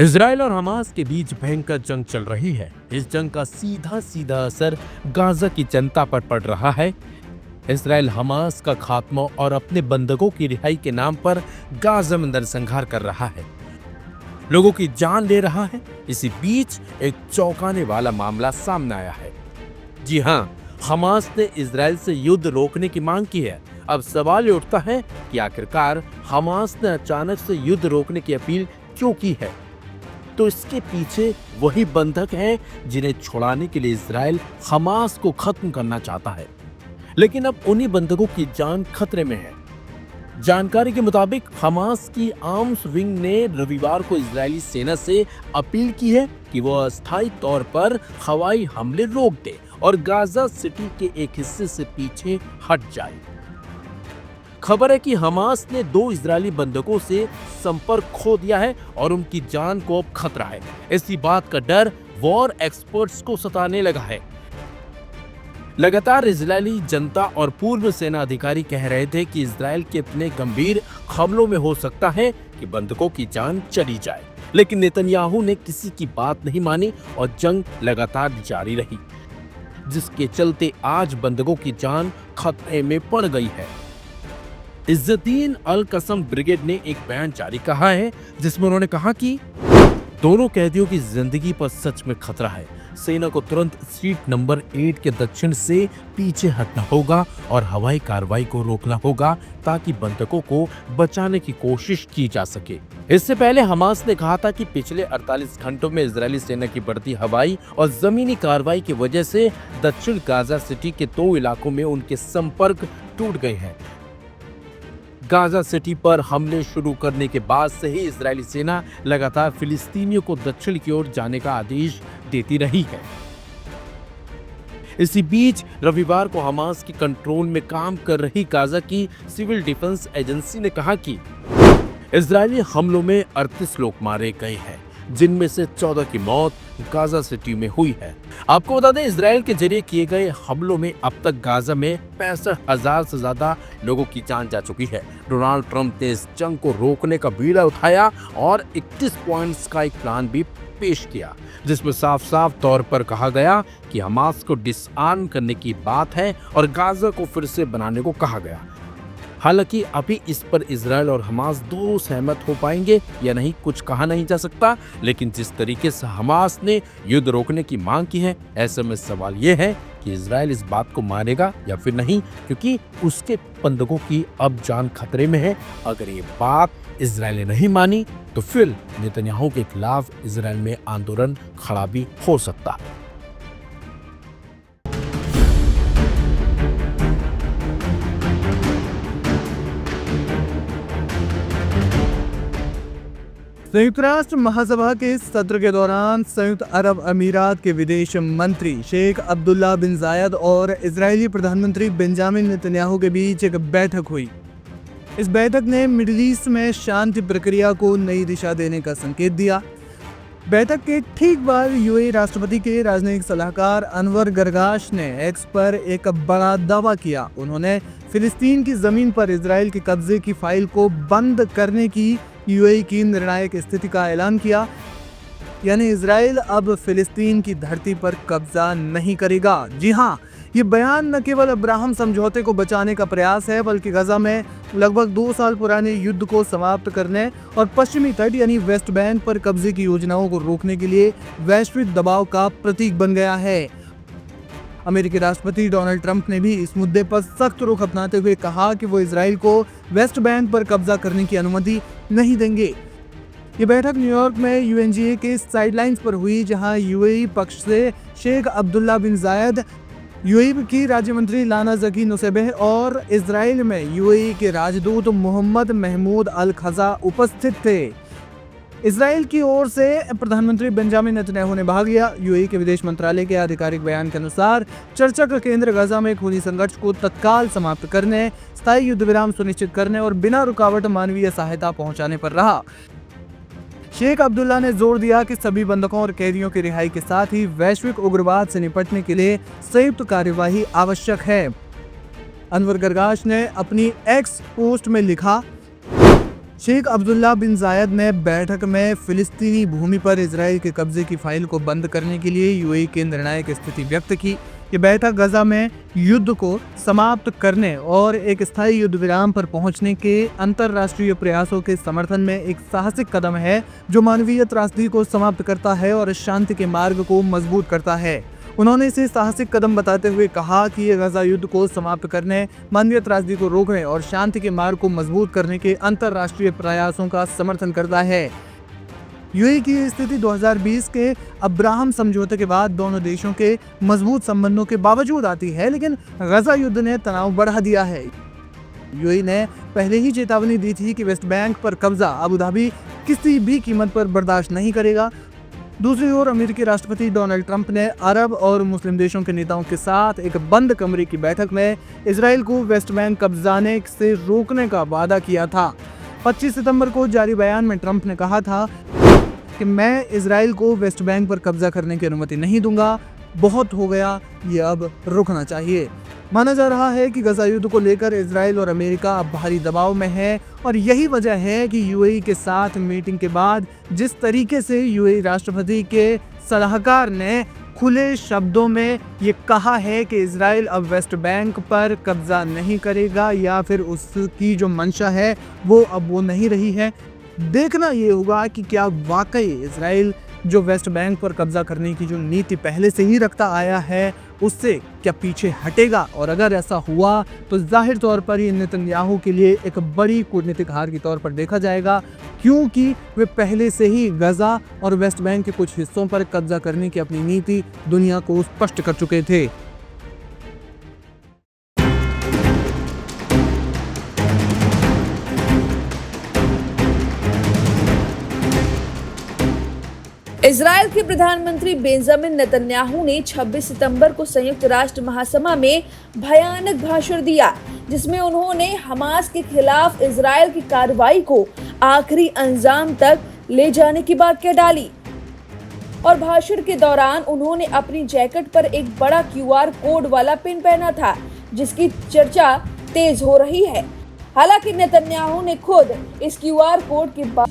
Israel और Hamas के बीच भयंकर जंग चल रही है। इस जंग का सीधा सीधा असर गाजा की जनता पर पड़ रहा है। इजराइल हमास का खात्मा और अपने बंधकों की रिहाई के नाम पर गाजा में नरसंहार कर रहा है, लोगों की जान ले रहा है। इसी बीच एक चौंकाने वाला मामला सामने आया है। जी हां, हमास ने इजराइल से युद्ध रोकने की मांग की है। अब सवाल ये उठता है कि आखिरकार हमास ने अचानक से युद्ध रोकने की अपील क्यों की है? तो इसके पीछे वही बंधक हैं जिन्हें छुड़ाने के लिए इजराइल हमास को खत्म करना चाहता है, लेकिन अब उन्हीं बंधकों की जान खतरे में है। जानकारी के मुताबिक हमास की आर्म्स विंग ने रविवार को इजरायली सेना से अपील की है कि वह अस्थायी तौर पर हवाई हमले रोक दे और गाजा सिटी के एक हिस्से से पीछे हट जाए। खबर है कि हमास ने 2 इजरायली बंधकों से संपर्क खो दिया है और उनकी जान को अब खतरा है। इसी बात का डर वॉर एक्सपर्ट्स को सताने लगा है। लगातार इजरायली जनता और पूर्व सेना अधिकारी कह रहे थे कि इजराइल के इतने गंभीर हमलों में हो सकता है कि बंधकों की जान चली जाए, लेकिन नेतन्याहू ने किसी की बात नहीं मानी और जंग लगातार जारी रही, जिसके चलते आज बंधकों की जान खतरे में पड़ गई है। इज्जतीन अल कसम ब्रिगेड ने एक बयान जारी कहा है, जिसमें उन्होंने कहा कि दोनों कैदियों की जिंदगी पर सच में खतरा है। सेना को तुरंत स्ट्रीट नंबर 8 के दक्षिण से पीछे हटना होगा और हवाई कार्रवाई को रोकना होगा ताकि बंधकों को बचाने की कोशिश की जा सके। इससे पहले हमास ने कहा था कि पिछले 48 घंटों में इजरायली सेना की बढ़ती हवाई और जमीनी कार्रवाई की वजह से दक्षिण गाजा सिटी के 2 इलाकों में उनके संपर्क टूट गए हैं। गाजा सिटी पर हमले शुरू करने के बाद से ही इजरायली सेना लगातार फिलिस्तीनियों को दक्षिण की ओर जाने का आदेश देती रही है। इसी बीच रविवार को हमास की कंट्रोल में काम कर रही गाजा की सिविल डिफेंस एजेंसी ने कहा कि इजरायली हमलों में 38 लोग मारे गए हैं, जिनमें से 14 की मौत गाजा सिटी में हुई है। आपको बता दें, इजराइल के जरिए किए गए हमलों में अब तक गाजा में 65,000 से ज्यादा लोगों की जान जा चुकी है। डोनाल्ड ट्रंप ने इस जंग को रोकने का बीड़ा उठाया और 31 पॉइंट्स का एक प्लान भी पेश किया, जिसमें साफ साफ तौर पर कहा गया कि हमास को डिसआर्म करने की बात है और गाजा को फिर से बनाने को कहा गया। हालांकि अभी इस पर इजराइल और हमास दोनों सहमत हो पाएंगे या नहीं कुछ कहा नहीं जा सकता, लेकिन जिस तरीके से हमास ने युद्ध रोकने की मांग की है, ऐसे में सवाल यह है कि इजराइल इस बात को मानेगा या फिर नहीं, क्योंकि उसके बंधकों की अब जान खतरे में है। अगर ये बात इजराइल ने नहीं मानी तो फिर नेतन्याहू के खिलाफ इजराइल में आंदोलन खड़ा भी हो सकता है। संयुक्त राष्ट्र महासभा के सत्र के दौरान संयुक्त अरब अमीरात के विदेश मंत्री शेख अब्दुल्ला बिन जायद और इजरायली प्रधानमंत्री बेंजामिन नेतन्याहू के बीच एक बैठक हुई। इस बैठक ने मिडिल ईस्ट में शांति प्रक्रिया को नई दिशा देने का संकेत दिया। बैठक के ठीक बाद यूएई राष्ट्रपति के राजनयिक सलाहकार अनवर गरगाश ने एक्स पर एक बड़ा दावा किया। उन्होंने फिलिस्तीन की जमीन पर इजराइल के कब्जे की फाइल को बंद करने की यूएई की निर्णायक स्थिति का ऐलान किया, यानी इजराइल अब फिलिस्तीन की धरती पर कब्जा नहीं करेगा। जी हां, ये बयान न केवल अब्राहम समझौते को बचाने का प्रयास है, बल्कि गाजा में लगभग 2 साल पुराने युद्ध को समाप्त करने और पश्चिमी तट यानी वेस्ट बैंक पर कब्जे की योजनाओं को रोकने के लिए वैश्विक दबाव का प्रतीक बन गया है। अमेरिकी राष्ट्रपति डोनाल्ड ट्रंप ने भी इस मुद्दे पर सख्त रुख अपनाते हुए कहा कि वो इजराइल को वेस्ट बैंक पर कब्जा करने की अनुमति नहीं देंगे। ये बैठक न्यूयॉर्क में यूएनजीए के साइडलाइंस पर हुई, जहां यूएई पक्ष से शेख अब्दुल्ला बिन जायद, यूएई की राज्य मंत्री लाना जकी नुसैबह और इजराइल में यूएई के राजदूत मोहम्मद महमूद अल खजा उपस्थित थे। इजराइल की ओर से प्रधानमंत्री बेंजामिन नेतन्याहू ने भाग लिया। यूएई के विदेश मंत्रालय के आधिकारिक बयान के अनुसार चर्चा का केंद्र गाजा में खूनी संघर्ष को तत्काल समाप्त करने, स्थायी युद्ध विराम सुनिश्चित करने और बिना रुकावट मानवीय सहायता पहुंचाने पर रहा। शेख अब्दुल्ला ने जोर दिया कि सभी बंधकों और कैदियों की रिहाई के साथ ही वैश्विक उग्रवाद से निपटने के लिए संयुक्त कार्यवाही आवश्यक है। अनवर गरगाश ने अपनी एक्स पोस्ट में लिखा, शेख अब्दुल्ला बिन जायद ने बैठक में फिलिस्तीनी भूमि पर इजराइल के कब्जे की फाइल को बंद करने के लिए यूएई के निर्णायक स्थिति व्यक्त की। ये बैठक गजा में युद्ध को समाप्त करने और एक स्थायी युद्ध विराम पर पहुंचने के अंतर्राष्ट्रीय प्रयासों के समर्थन में एक साहसिक कदम है जो मानवीय त्रासदी को समाप्त करता है और शांति के मार्ग को मजबूत करता है। उन्होंने इसे साहसिक कदम बताते हुए कहा कि ये गजा युद्ध को समाप्त करने, मानवीय त्रासदी को रोकने और शांति के मार्ग को मजबूत करने के अंतर्राष्ट्रीय प्रयासों का समर्थन करता है। यूएई की स्थिति 2020 के अब्राहम समझौते के बाद दोनों देशों के मजबूत संबंधों के बावजूद आती है, लेकिन गजा युद्ध ने तनाव बढ़ा दिया है। यूएई ने पहले ही चेतावनी दी थी कि वेस्ट बैंक पर कब्जा अबू धाबी किसी भी कीमत पर बर्दाश्त नहीं करेगा। दूसरी ओर अमेरिकी राष्ट्रपति डोनाल्ड ट्रंप ने अरब और मुस्लिम देशों के नेताओं के साथ एक बंद कमरे की बैठक में इजराइल को वेस्ट बैंक कब्जाने से रोकने का वादा किया था। 25 सितंबर को जारी बयान में ट्रंप ने कहा था कि मैं इजराइल को वेस्ट बैंक पर कब्जा करने की अनुमति नहीं दूंगा, बहुत हो गया, ये अब रुकना चाहिए। माना जा रहा है कि गजा युद्ध को लेकर इजराइल और अमेरिका अब भारी दबाव में है और यही वजह है कि यूएई के साथ मीटिंग के बाद जिस तरीके से यूएई राष्ट्रपति के सलाहकार ने खुले शब्दों में ये कहा है कि इजराइल अब वेस्ट बैंक पर कब्जा नहीं करेगा या फिर उसकी जो मंशा है वो नहीं रही है। देखना ये होगा कि क्या वाकई इजराइल जो वेस्ट बैंक पर कब्जा करने की जो नीति पहले से ही रखता आया है उससे क्या पीछे हटेगा, और अगर ऐसा हुआ तो जाहिर तौर पर ये नेतन्याहू के लिए एक बड़ी कूटनीतिक हार के तौर पर देखा जाएगा, क्योंकि वे पहले से ही गजा और वेस्ट बैंक के कुछ हिस्सों पर कब्जा करने की अपनी नीति दुनिया को स्पष्ट कर चुके थे। इजराइल के प्रधानमंत्री बेंजामिन नेतन्याहू ने 26 सितंबर को संयुक्त राष्ट्र महासभा में भयानक भाषण दिया, जिसमें उन्होंने हमास के खिलाफ इजराइल की कार्रवाई को आखिरी अंजाम तक ले जाने की बात कह डाली। और भाषण के दौरान उन्होंने अपनी जैकेट पर एक बड़ा QR कोड वाला पिन पहना था, जिसकी चर्चा तेज हो रही है। हालांकि नेतन्याहू ने खुद इस QR कोड के बाद